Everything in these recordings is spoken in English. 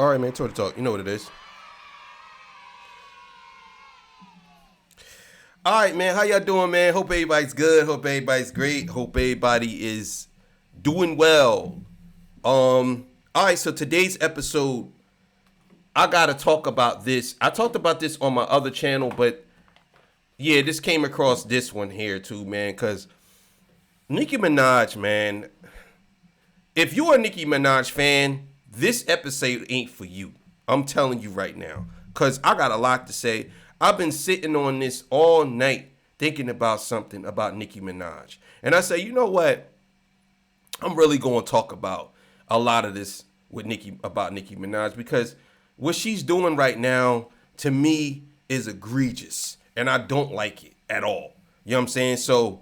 All right, man. Talk. You know what it is. All right, man. How y'all doing, man? Hope everybody's good. Hope everybody's great. Hope everybody is doing well. All right. So today's episode, I gotta talk about this. I talked about this on my other channel, but yeah, this came across this one here too, man. Cause Nicki Minaj, man. If you're a Nicki Minaj fan, this episode ain't for you. I'm telling you right now. Because I got a lot to say. I've been sitting on this all night thinking about something about Nicki Minaj. And I say, you know what? I'm really going to talk about a lot of this with Nicki Minaj because what she's doing right now, to me, is egregious. And I don't like it at all. You know what I'm saying? So,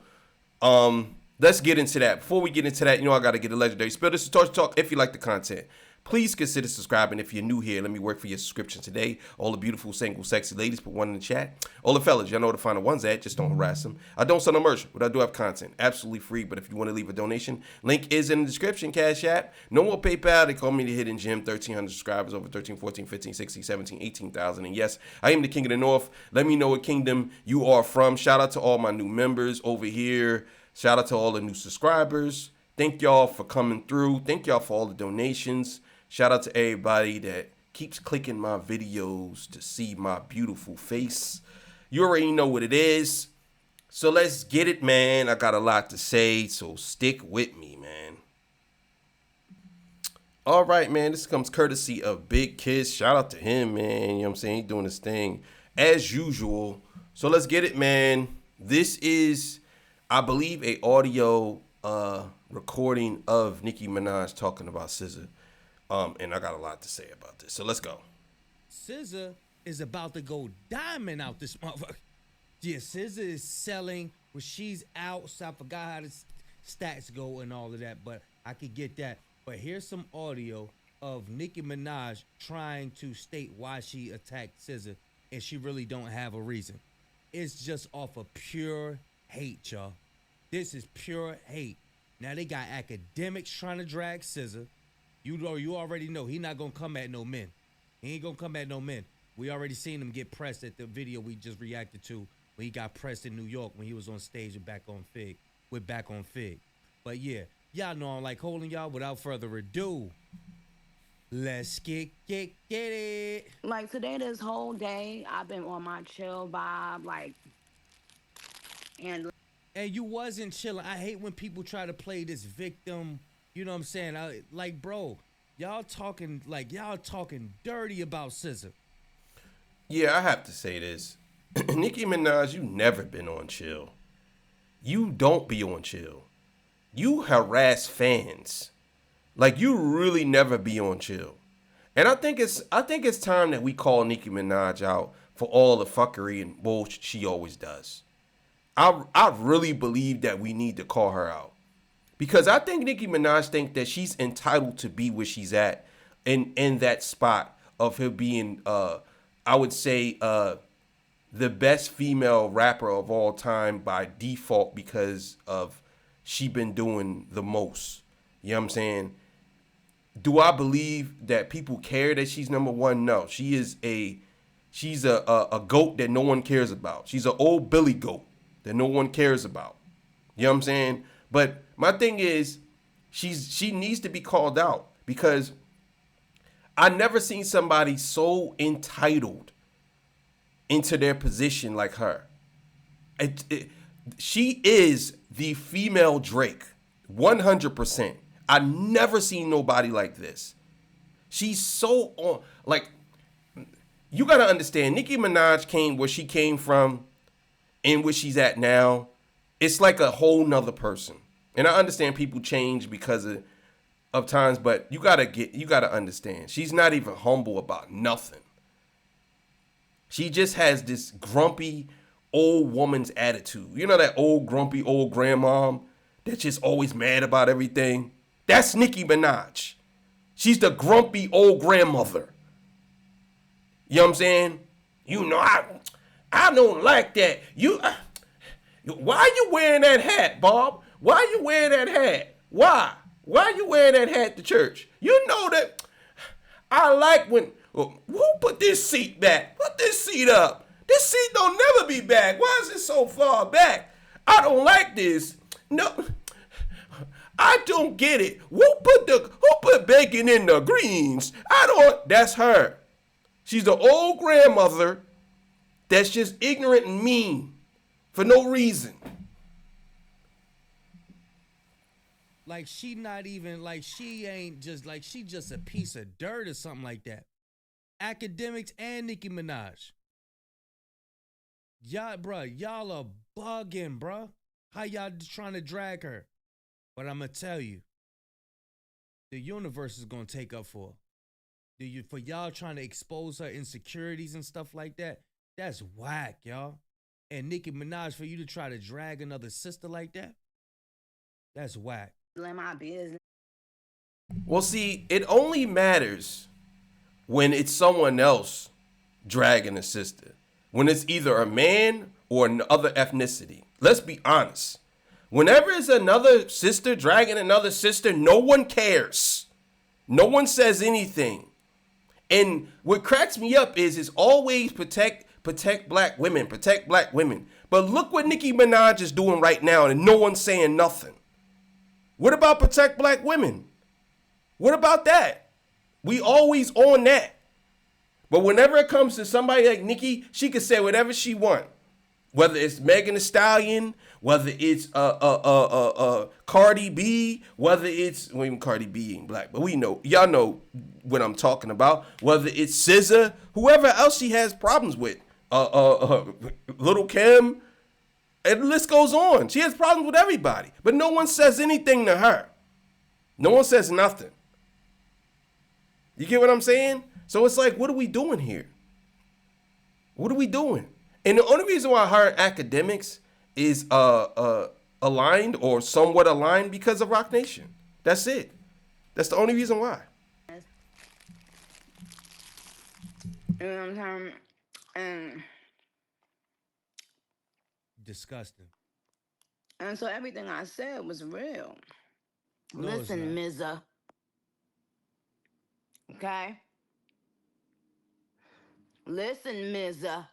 let's get into that. Before we get into that, I got to get a legendary spill. This is Torch Talk. If you like the content, please consider subscribing. If you're new here, let me work for your subscription today. All the beautiful, single, sexy ladies, put one in the chat. All the fellas, y'all know where to find the ones at. Just don't harass them. I don't sell no merch, but I do have content. Absolutely free, but if you want to leave a donation, link is in the description, Cash App. No more PayPal. They call me the Hidden Gem. 1,300 subscribers, over 13, 14, 15, 16, 17, 18,000. And yes, I am the King of the North. Let me know what kingdom you are from. Shout out to all my new members over here. Shout out to all the new subscribers. Thank y'all for coming through. Thank y'all for all the donations. Shout out to everybody that keeps clicking my videos to see my beautiful face. You already know what it is. So let's get it, man. I got a lot to say, so stick with me, man. All right, man. This comes courtesy of Big Kiss. Shout out to him, man. You know what I'm saying? He's doing his thing as usual. So let's get it, man. This is, I believe, a audio recording of Nicki Minaj talking about SZA. And I got a lot to say about this. So let's go. SZA is about to go diamond out this motherfucker. Yeah, SZA is selling when she's out. So I forgot how the stats go and all of that, but I could get that. But here's some audio of Nicki Minaj trying to state why she attacked SZA, and she really don't have a reason. It's just off of pure hate, y'all. This is pure hate. Now they got academics trying to drag SZA. You already know he not gonna come at no men. He ain't gonna come at no men. We already seen him get pressed at the video we just reacted to when he got pressed in New York when he was on stage with Back on Fig. But yeah, y'all know I'm like holding y'all. Without further ado, let's get it. Like today, this whole day, I've been on my chill vibe, and you wasn't chilling. I hate when people try to play this victim. You know what I'm saying? Bro, y'all talking dirty about SZA. Yeah, I have to say this. Nicki Minaj, you never been on chill. You don't be on chill. You harass fans. Like, you really never be on chill. And I think it's time that we call Nicki Minaj out for all the fuckery and bullshit she always does. I really believe that we need to call her out. Because I think Nicki Minaj think that she's entitled to be where she's at in that spot of her being, I would say, the best female rapper of all time by default because of she been doing the most. You know what I'm saying? Do I believe that people care that she's number one? No. She's a goat that no one cares about. She's an old Billy goat that no one cares about. You know what I'm saying? But my thing is, she needs to be called out because I never seen somebody so entitled into their position like her. She is the female Drake, 100%. I never seen nobody like this. She's so on, like, you gotta understand, Nicki Minaj came where she came from and where she's at now. It's like a whole nother person. And I understand people change because of times, but you gotta understand. She's not even humble about nothing. She just has this grumpy old woman's attitude. You know that old grumpy old grandmom that's just always mad about everything? That's Nicki Minaj. She's the grumpy old grandmother. You know what I'm saying? I don't like that. Why are you wearing that hat, Bob? Why are you wearing that hat? Why? Why are you wearing that hat to church? You know that I like when, who put this seat back? Put this seat up. This seat don't never be back. Why is it so far back? I don't like this. No, I don't get it. Who put bacon in the greens? That's her. She's the old grandmother that's just ignorant and mean for no reason. Like she not even like she ain't just like she just a piece of dirt or something like that. Academics and Nicki Minaj. Y'all are bugging, bruh. How y'all just trying to drag her? But I'm gonna tell you, the universe is gonna take up for her. For y'all trying to expose her insecurities and stuff like that, that's whack, y'all. And Nicki Minaj, for you to try to drag another sister like that, that's whack. My business. Well, see, it only matters when it's someone else dragging a sister. When it's either a man or another ethnicity. Let's be honest. Whenever it's another sister dragging another sister, no one cares. No one says anything. And what cracks me up is it's always protect black women, protect black women. But look what Nicki Minaj is doing right now and no one's saying nothing. What about protect black women? What about that? We always on that. But whenever it comes to somebody like Nicki, she can say whatever she want. Whether it's Megan Thee Stallion, whether it's Cardi B, whether it's, well, even Cardi B ain't black, but y'all know what I'm talking about. Whether it's SZA, whoever else she has problems with, Little Kim, and the list goes on. She has problems with everybody, but no one says anything to her. No one says nothing. You get what I'm saying? So it's like, what are we doing here? What are we doing? And the only reason why her academics is aligned or somewhat aligned because of Rock Nation. That's it. That's the only reason why. You know what I'm saying? Disgusting. And so everything I said was real. No, Listen, Mizza. Okay? Listen, Mizza.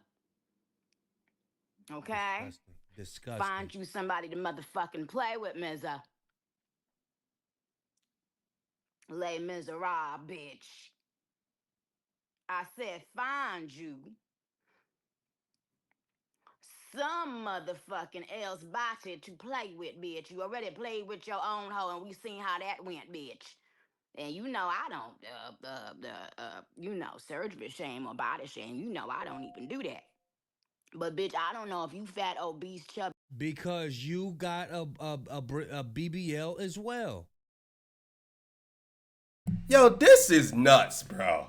Okay? Disgusting. Find you somebody to motherfucking play with, Mizza. Les Miserables, bitch. I said find you some motherfucking else body to play with, bitch. You already played with your own hoe, and we seen how that went, bitch. And you know I don't, surgery shame or body shame. You know I don't even do that. But bitch, I don't know if you fat, obese, chubby. Because you got a BBL as well. Yo, this is nuts, bro.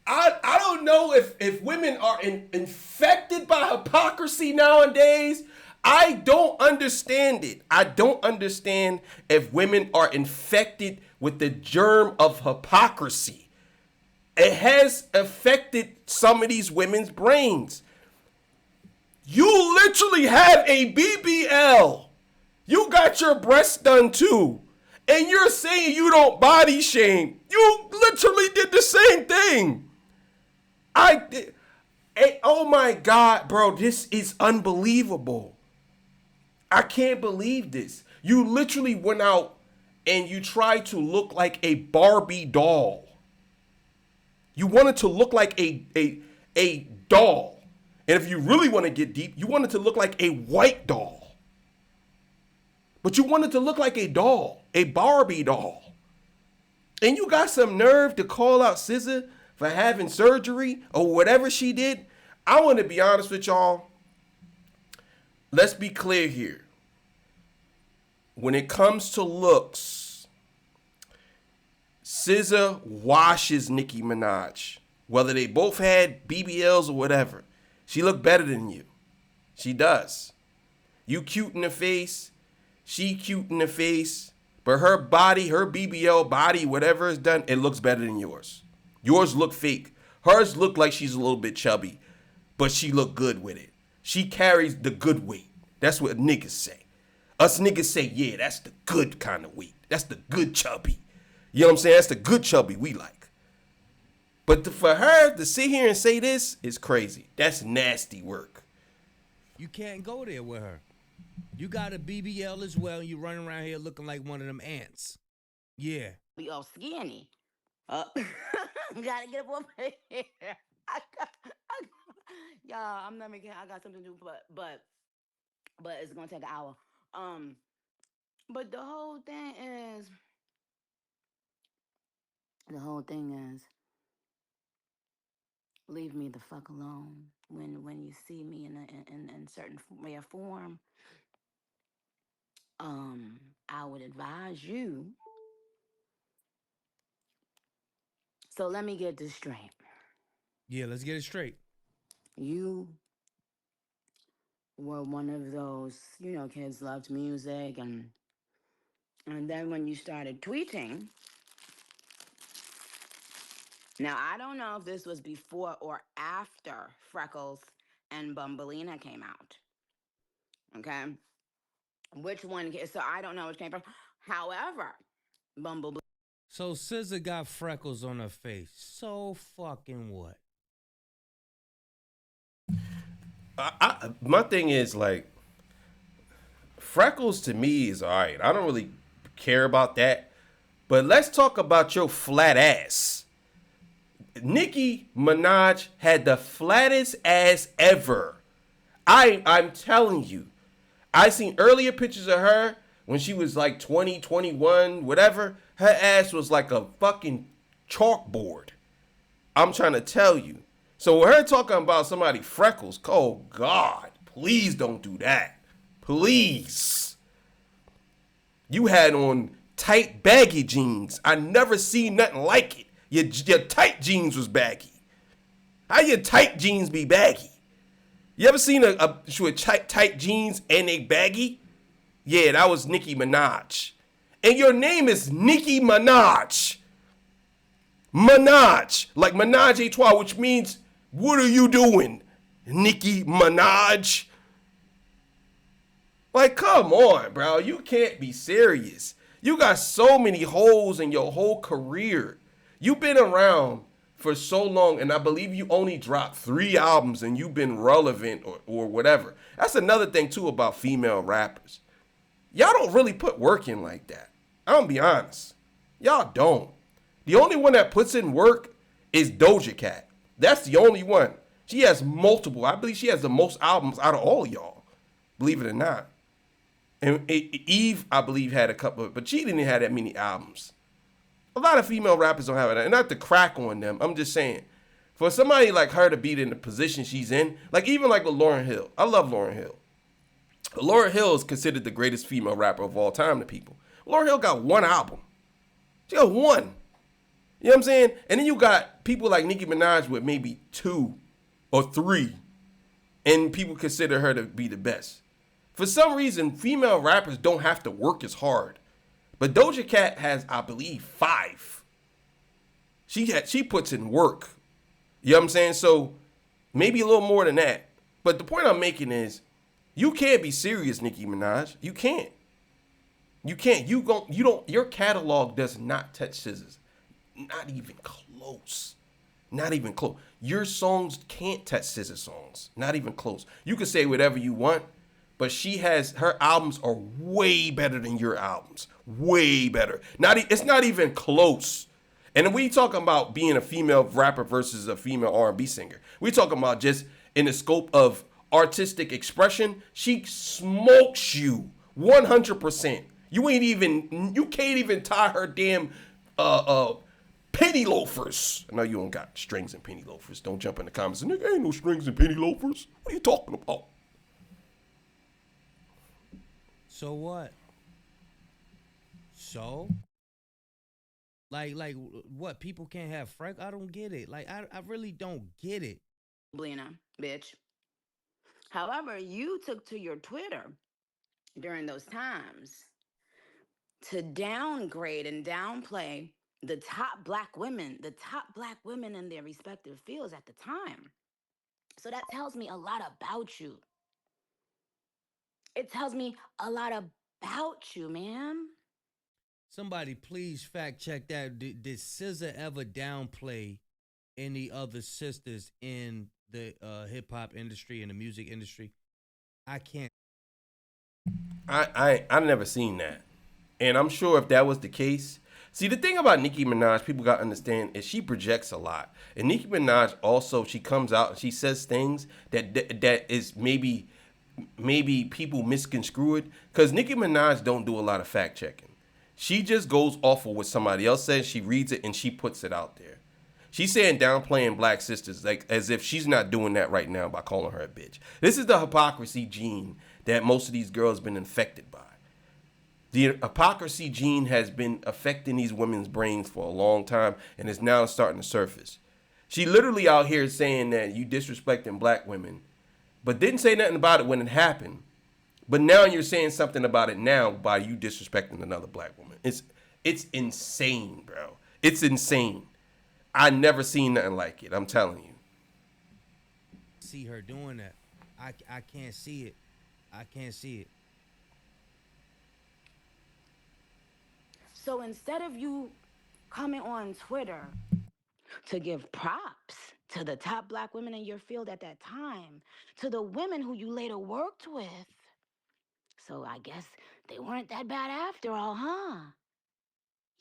I don't know if women are infected by hypocrisy nowadays. I don't understand it. I don't understand if women are infected with the germ of hypocrisy. It has affected some of these women's brains. You literally have a BBL. You got your breasts done too. And you're saying you don't body shame. You literally did the same thing. I did. Oh my God, bro, this is unbelievable. I can't believe this. You literally went out and you tried to look like a Barbie doll. You wanted to look like a doll. And if you really want to get deep, you wanted to look like a white doll. But you wanted to look like a doll, a Barbie doll. And you got some nerve to call out SZA for having surgery or whatever she did. I want to be honest with y'all. Let's be clear here. When it comes to looks, SZA washes Nicki Minaj. Whether they both had BBLs or whatever. She looked better than you. She does. You cute in the face. She cute in the face. But her body, her BBL body, whatever is done, it looks better than yours. Yours look fake. Hers look like she's a little bit chubby. But she look good with it. She carries the good weight. That's what niggas say. Us niggas say, yeah, that's the good kind of weight. That's the good chubby. You know what I'm saying? That's the good chubby we like. But for her to sit here and say this is crazy. That's nasty work. You can't go there with her. You got a BBL as well. You running around here looking like one of them ants. Yeah. Be all skinny. Gotta get up on my hair. Y'all, I'm not making. I got something to do, but it's gonna take an hour. But the whole thing is, leave me the fuck alone. When you see me in certain way or form, I would advise you. So let me get this straight. Yeah, let's get it straight. You were one of those, kids loved music, and then when you started tweeting, now I don't know if this was before or after Freckles and Bumbleina came out. Okay, which one? So I don't know which came from. However, Bumblebee. So SZA got freckles on her face. So fucking what? My thing is like, freckles to me is all right. I don't really care about that. But let's talk about your flat ass. Nicki Minaj had the flattest ass ever. I'm telling you. I seen earlier pictures of her when she was like 20, 21, whatever. Her ass was like a fucking chalkboard. I'm trying to tell you. So with her talking about somebody freckles, oh God, please don't do that. Please. You had on tight baggy jeans. I never seen nothing like it. Your tight jeans was baggy. How your tight jeans be baggy? You ever seen a with tight jeans and they baggy? Yeah, that was Nicki Minaj. And your name is Nicki Minaj. Minaj, like Minaj a trois, which means, what are you doing, Nicki Minaj? Like, come on, bro. You can't be serious. You got so many holes in your whole career. You've been around for so long, and I believe you only dropped 3 albums and you've been relevant or whatever. That's another thing, too, about female rappers. Y'all don't really put work in like that. I'm gonna be honest. Y'all don't. The only one that puts in work is Doja Cat. That's the only one. She has multiple. I believe she has the most albums out of all y'all. Believe it or not. And Eve, I believe, had a couple, but she didn't have that many albums. A lot of female rappers don't have it. And not to crack on them. I'm just saying. For somebody like her to be in the position she's in, like even like with Lauryn Hill. I love Lauryn Hill. Lauryn Hill is considered the greatest female rapper of all time to people. Lauryn Hill got 1 album. She got 1. You know what I'm saying? And then you got people like Nicki Minaj with maybe 2 or 3. And people consider her to be the best. For some reason, female rappers don't have to work as hard. But Doja Cat has, I believe, 5. She puts in work. You know what I'm saying? So maybe a little more than that. But the point I'm making is, you can't be serious, Nicki Minaj. You can't. You can't. You don't. Your catalog does not touch SZA's. Not even close. Not even close. Your songs can't touch SZA's songs. Not even close. You can say whatever you want, but her albums are way better than your albums. Way better. It's not even close. And we talking about being a female rapper versus a female R&B singer. We talking about just in the scope of artistic expression. She smokes you 100%. You can't even tie her damn penny loafers. I know you don't got strings and penny loafers. Don't jump in the comments. Nigga, ain't no strings and penny loafers. What are you talking about? So what? So? Like what? People can't have freck? I don't get it. Like, I really don't get it. Blina, bitch. However, you took to your Twitter during those times to downgrade and downplay the top black women in their respective fields at the time. So that tells me a lot about you. It tells me a lot about you, man. Somebody please fact check that. Did SZA ever downplay any other sisters in the hip hop industry and the music industry. I can't. I never seen that, and I'm sure if that was the case. See, the thing about Nicki Minaj, people got to understand, is she projects a lot. And Nicki Minaj also, she comes out and she says things that is maybe people misconstrue it, because Nicki Minaj don't do a lot of fact checking. She just goes off of what somebody else says. She reads it and she puts it out there. She's saying downplaying black sisters like as if she's not doing that right now by calling her a bitch. This is the hypocrisy gene that most of these girls been infected by. The hypocrisy gene has been affecting these women's brains for a long time and is now starting to surface. She literally out here saying that you disrespecting black women, but didn't say nothing about it when it happened. But now you're saying something about it now by you disrespecting another black woman. It's insane, bro. It's insane. I never seen nothing like it. I'm telling you. See her doing that. I can't see it. I can't see it. So instead of you coming on Twitter to give props to the top black women in your field at that time, to the women who you later worked with. So I guess they weren't that bad after all, huh?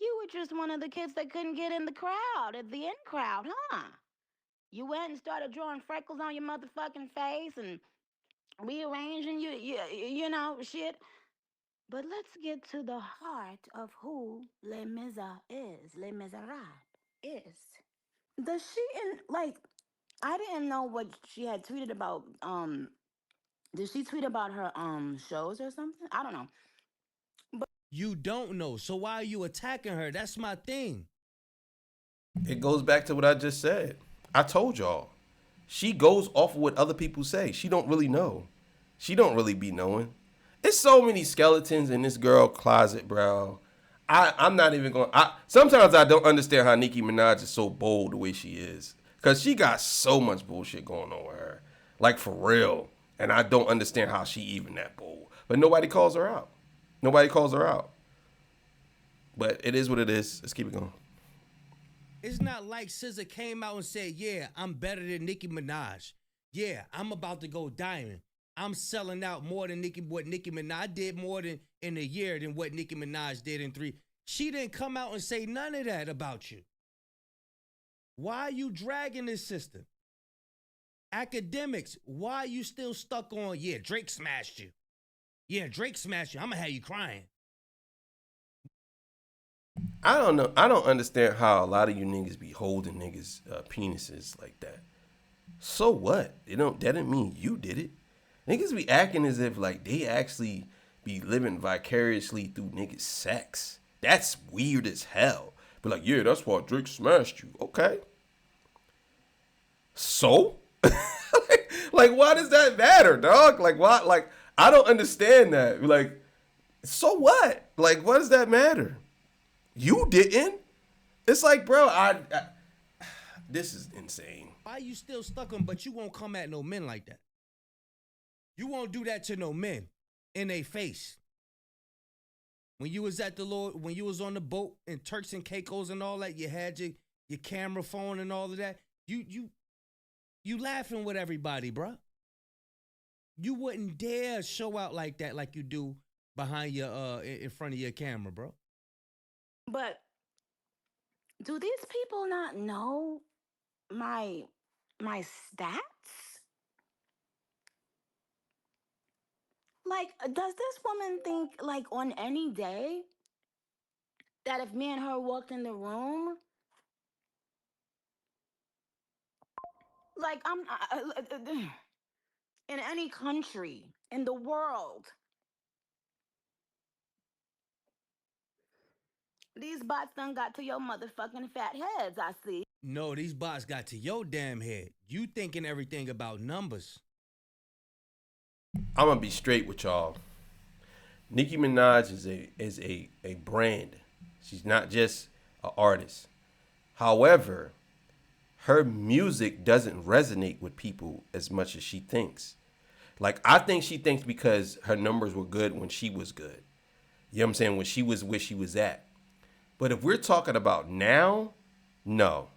You were just one of the kids that couldn't get in the crowd, at the in crowd, huh? You went and started drawing freckles on your motherfucking face and rearranging you know, shit. But let's get to the heart of who Les Miserables is. Does she like? I didn't know what she had tweeted about. Did she tweet about her shows or something? I don't know. You don't know. So why are you attacking her? That's my thing. It goes back to what I just said. I told y'all. She goes off of what other people say. She don't really know. She don't really be knowing. It's so many skeletons in this girl closet, bro. I'm not even going. Sometimes I don't understand how Nicki Minaj is so bold the way she is, cause she got so much bullshit going on with her, like for real. And I don't understand how she even that bold. But nobody calls her out. Nobody calls her out. But it is what it is. Let's keep it going. It's not like SZA came out and said, yeah, I'm better than Nicki Minaj. Yeah, I'm about to go diamond. I'm selling out more than what Nicki Minaj did more than in a year than what Nicki Minaj did in 3. She didn't come out and say none of that about you. Why are you dragging this sister? Academics, why are you still stuck on, yeah, Drake smashed you. Yeah, Drake smashed you. I'm going to have you crying. I don't know. I don't understand how a lot of you niggas be holding niggas' penises like that. So what? That didn't mean you did it. Niggas be acting as if like they actually be living vicariously through niggas' sex. That's weird as hell. But like, yeah, that's why Drake smashed you. Okay. So? like, why does that matter, dog? Like, why? Like, I don't understand that. Like, so what? Like, what does that matter? You didn't. It's like, bro, this is insane. Why you still stuck on, but you won't come at no men like that? You won't do that to no men in their face. When you was at the Lord, when you was on the boat and Turks and Caicos and all that, you had your camera phone and all of that. You laughing with everybody, bro. You wouldn't dare show out like that, like you do behind your in front of your camera, bro. But do these people not know my stats? Like, does this woman think like on any day that if me and her walked in the room, like in any country in the world, these bots done got to your motherfucking fat heads, I see. No, these bots got to your damn head. You thinking everything about numbers. I'm gonna be straight with y'all. Nicki Minaj is a brand. She's not just an artist. However, her music doesn't resonate with people as much as she thinks. Like, I think she thinks because her numbers were good when she was good. You know what I'm saying? When she was where she was at. But if we're talking about now, no.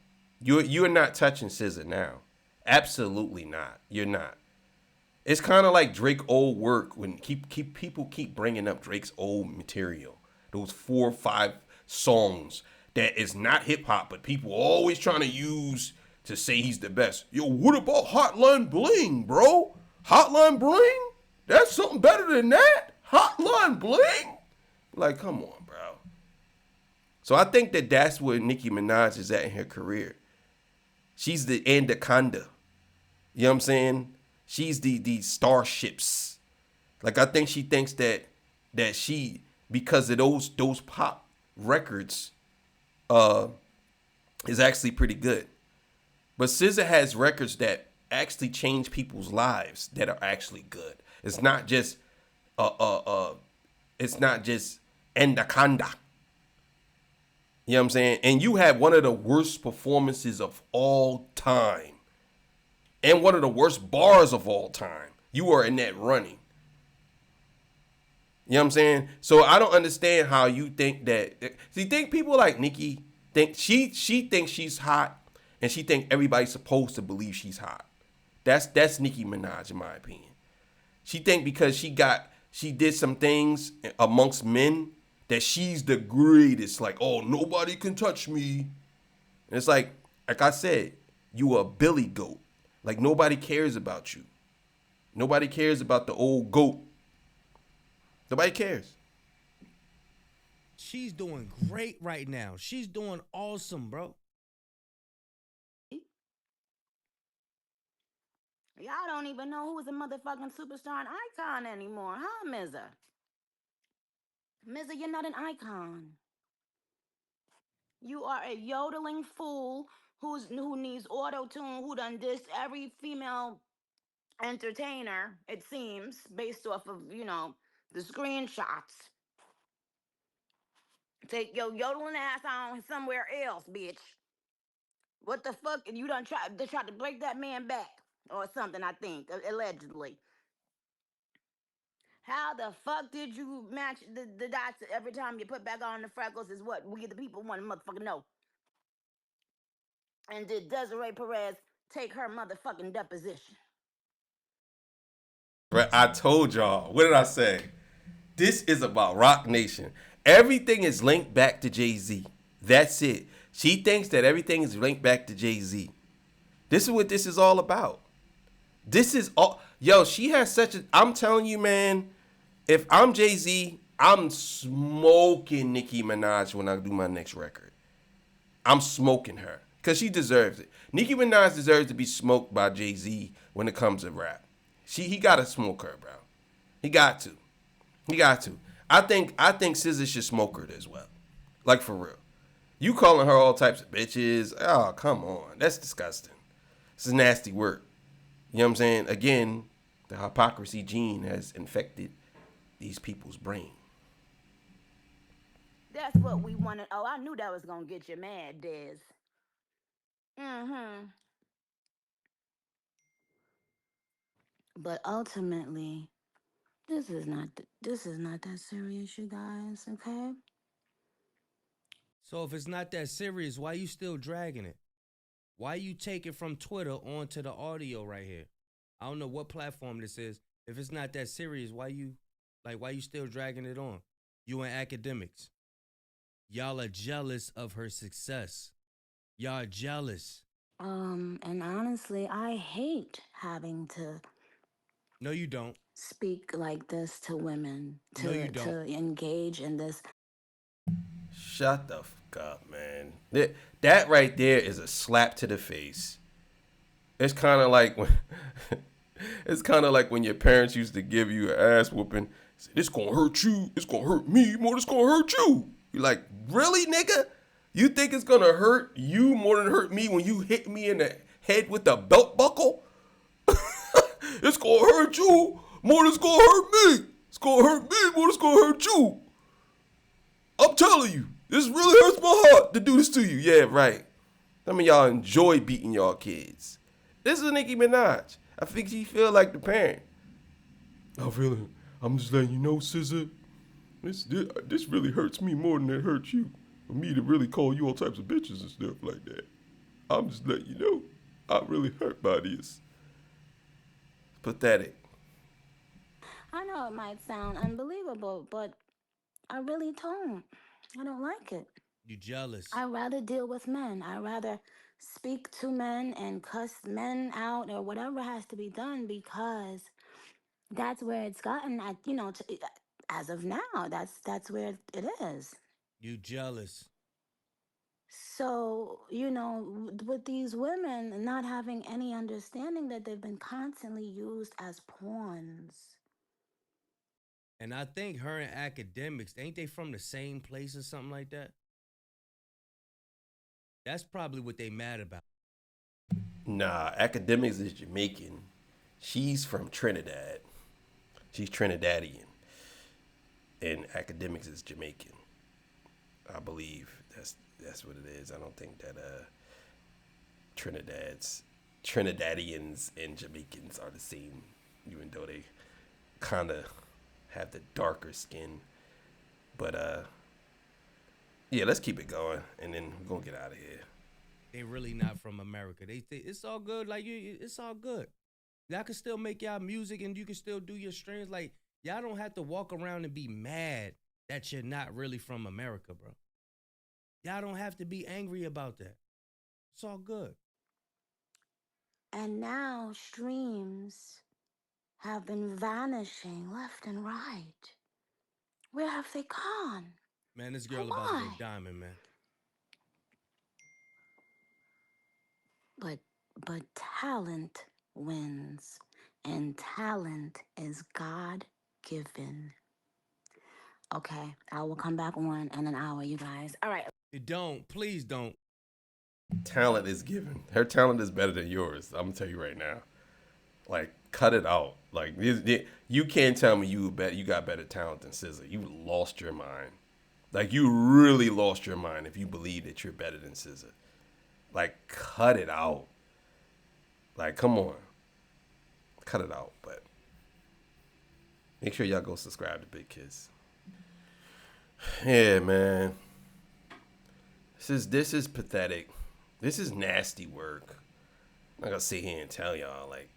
You're not touching SZA now. Absolutely not. You're not. It's kind of like Drake old work when people keep bringing up Drake's old material. Those 4 or 5 songs that is not hip hop, but people always trying to use to say he's the best. Yo, what about Hotline Bling, bro? Hotline Bling? That's something better than that? Hotline Bling? Like, come on, bro. So I think that that's where Nicki Minaj is at in her career. She's the anaconda. You know what I'm saying? She's the starships. Like, I think she thinks that she, because of those pop records, is actually pretty good. But SZA has records that actually change people's lives that are actually good. It's not just it's not just anaconda. You know what I'm saying? And you had one of the worst performances of all time. And one of the worst bars of all time. You are in that running. You know what I'm saying? So I don't understand how you think that. So you think people like Nicki think she thinks she's hot, and she think everybody's supposed to believe she's hot. That's Nicki Minaj, in my opinion. She think because she did some things amongst men that she's the greatest. Like, oh, nobody can touch me. And it's like I said, you a billy goat. Like, nobody cares about you. Nobody cares about the old goat. Nobody cares. She's doing great right now. She's doing awesome, bro. Y'all don't even know who's a motherfucking superstar and icon anymore, huh, Mizza? Mizza, you're not an icon. You are a yodeling fool who needs auto-tune, who done dissed every female entertainer, it seems, based off of, the screenshots. Take your yodeling ass on somewhere else, bitch. What the fuck? You done tried to break that man back or something, I think, allegedly. How the fuck did you match the dots every time you put back on the freckles is what we the people want to motherfucking know. And did Desiree Perez take her motherfucking deposition? But I told y'all. What did I say? This is about Rock Nation. Everything is linked back to Jay-Z. That's it. She thinks that everything is linked back to Jay-Z. This is what this is all about. This is all. Yo, she has such a. I'm telling you, man. If I'm Jay-Z, I'm smoking Nicki Minaj when I do my next record. I'm smoking her because she deserves it. Nicki Minaj deserves to be smoked by Jay-Z when it comes to rap. He gotta smoke her, bro. He got to. I think SZA should smoke her as well. Like, for real. You calling her all types of bitches? Oh, come on. That's disgusting. This is nasty work. You know what I'm saying? Again, the hypocrisy gene has infected these people's brain. That's what we wanted. Oh, I knew that was gonna get you mad, Dez. Mm-hmm. But ultimately, this is not that serious, you guys. Okay. So if it's not that serious, why you still dragging it? Why you take it from Twitter onto the audio right here? I don't know what platform this is. If it's not that serious, why you still dragging it on? You and academics. Y'all are jealous of her success. Y'all are jealous. And honestly, I hate having to No, you don't. speak like this to women, No, you don't. to engage in this. Shut the fuck up, man. That right there is a slap to the face. It's kind of like when your parents used to give you an ass whooping. Say, this gonna hurt you. It's gonna hurt me more. This gonna hurt you. You're like, really, nigga? You think it's gonna hurt you more than hurt me when you hit me in the head with a belt buckle? It's gonna hurt you more than it's gonna hurt me. It's gonna hurt me more than it's gonna hurt you. I'm telling you, this really hurts my heart to do this to you. Yeah, right. Some of y'all enjoy beating y'all kids. This is Nicki Minaj. I think she feel like the parent. I'm just letting you know, SZA, this really hurts me more than it hurts you. For me to really call you all types of bitches and stuff like that. I'm just letting you know. I'm really hurt by this. Pathetic. I know it might sound unbelievable, but I really don't. I don't like it. You jealous. I rather deal with men. I rather speak to men and cuss men out or whatever has to be done because that's where it's gotten at, as of now, that's where it is. You jealous. So, with these women not having any understanding that they've been constantly used as pawns. And I think her and academics, ain't they from the same place or something like that? That's probably what they mad about. Nah, academics is Jamaican. She's from Trinidad. She's Trinidadian. And academics is Jamaican. I believe that's what it is. I don't think that Trinidadians and Jamaicans are the same, even though they kind of have the darker skin. But yeah, let's keep it going, and then we're gonna get out of here. They really not from America. They think it's all good. Like it's all good. Y'all can still make y'all music and you can still do your streams. Like y'all don't have to walk around and be mad that you're not really from America, bro. Y'all don't have to be angry about that. It's all good. And now streams have been vanishing left and right. Where have they gone? Man, this Oh girl about to go my. diamond, man. But talent wins, and talent is God given. Okay, I will come back on in an hour, you guys. All right. It don't. Please don't. Talent is given. Her talent is better than yours. I'm gonna tell you right now. Like, cut it out. Like, you can't tell me you got better talent than SZA. You lost your mind. Like, you really lost your mind if you believe that you're better than SZA. Like, cut it out. Like, come on. Cut it out. But make sure y'all go subscribe to Big Kiss. Yeah, man. This is pathetic. This is nasty work. I'm not gonna sit here and tell y'all like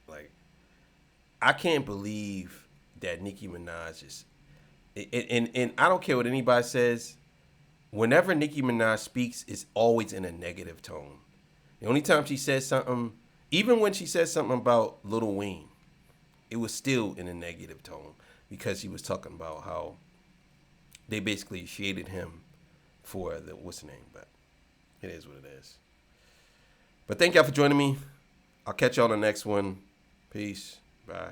I can't believe that Nicki Minaj is and I don't care what anybody says. Whenever Nicki Minaj speaks, it's always in a negative tone. The only time she says something, even when she says something about Lil Wayne, it was still in a negative tone because she was talking about how they basically shaded him for the what's the name, but it is what it is. But thank y'all for joining me. I'll catch y'all on the next one. Peace. Bye.